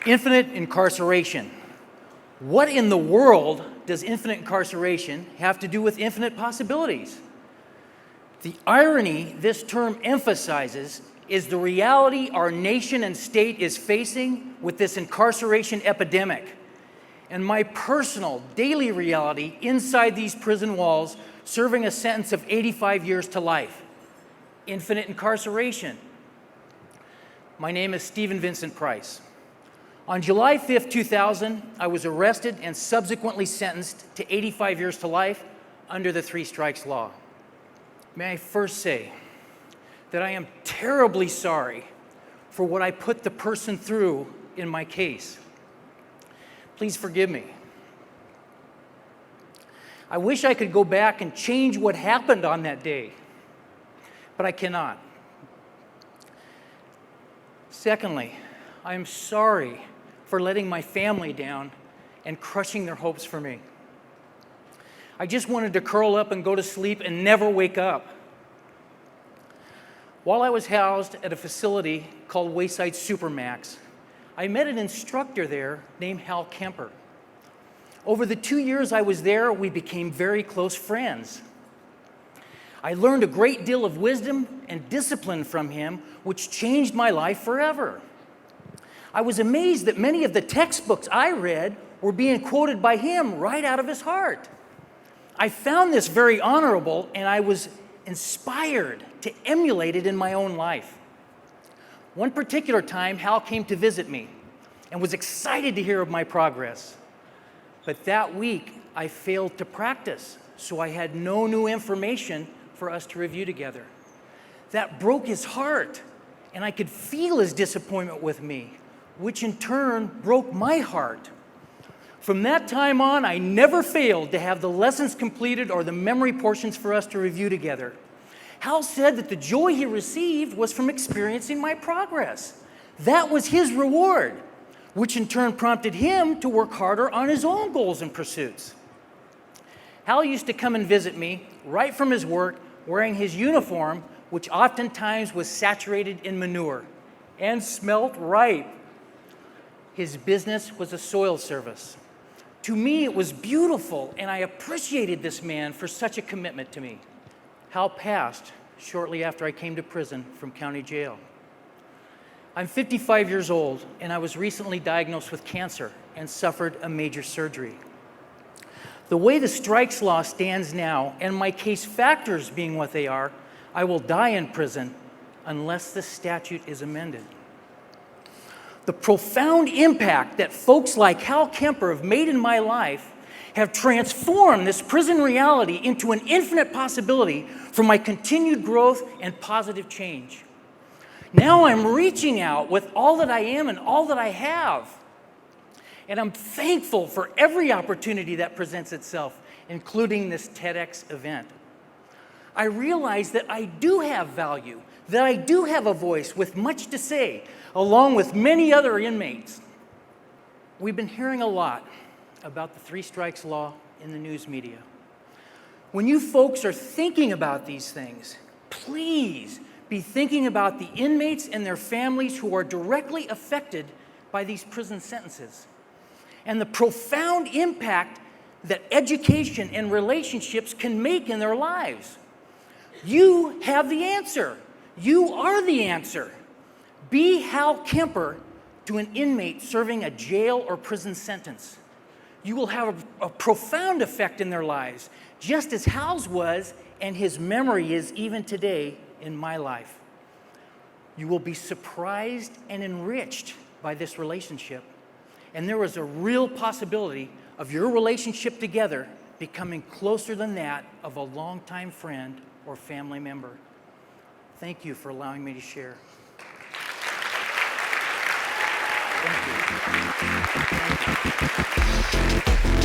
Infinite incarceration. What in the world does infinite incarceration have to do with infinite possibilities? The irony this term emphasizes is the reality our nation and state is facing with this incarceration epidemic, and my personal daily reality inside these prison walls serving a sentence of 85 years to life. Infinite incarceration. My name is Vincent Price. On July 5th, 2000, I was arrested and subsequently sentenced to 85 years to life under the Three Strikes Law. May I first say that I am terribly sorry for what I put the person through in my case. Please forgive me. I wish I could go back and change what happened on that day, but I cannot. Secondly, I am sorry for letting my family down and crushing their hopes for me. I just wanted to curl up and go to sleep and never wake up. While I was housed at a facility called Wayside Supermax, I met an instructor there named Hal Kemper. Over the 2 years I was there, we became very close friends. I learned a great deal of wisdom and discipline from him, which changed my life forever. I was amazed that many of the textbooks I read were being quoted by him right out of his heart. I found this very honorable, and I was inspired to emulate it in my own life. One particular time, Hal came to visit me and was excited to hear of my progress. But that week, I failed to practice, so I had no new information for us to review together. That broke his heart, and I could feel his disappointment with me, which in turn broke my heart. From that time on, I never failed to have the lessons completed or the memory portions for us to review together. Hal said that the joy he received was from experiencing my progress. That was his reward, which in turn prompted him to work harder on his own goals and pursuits. Hal used to come and visit me right from his work wearing his uniform, which oftentimes was saturated in manure and smelt ripe. His business was a soil service. To me, it was beautiful, and I appreciated this man for such a commitment to me. Hal passed shortly after I came to prison from county jail. I'm 55 years old, and I was recently diagnosed with cancer and suffered a major surgery. The way the strikes law stands now, and my case factors being what they are, I will die in prison unless the statute is amended. The profound impact that folks like Hal Kemper have made in my life have transformed this prison reality into an infinite possibility for my continued growth and positive change. Now I'm reaching out with all that I am and all that I have. And I'm thankful for every opportunity that presents itself, including this TEDx event. I realize that I do have value, that I do have a voice with much to say, along with many other inmates. We've been hearing a lot about the Three Strikes Law in the news media. When you folks are thinking about these things, please be thinking about the inmates and their families who are directly affected by these prison sentences and the profound impact that education and relationships can make in their lives. You have the answer. You are the answer. Be Hal Kemper to an inmate serving a jail or prison sentence. You will have a profound effect in their lives, just as Hal's was and his memory is even today in my life. You will be surprised and enriched by this relationship, and there is a real possibility of your relationship together becoming closer than that of a longtime friend or family member. Thank you for allowing me to share. Thank you.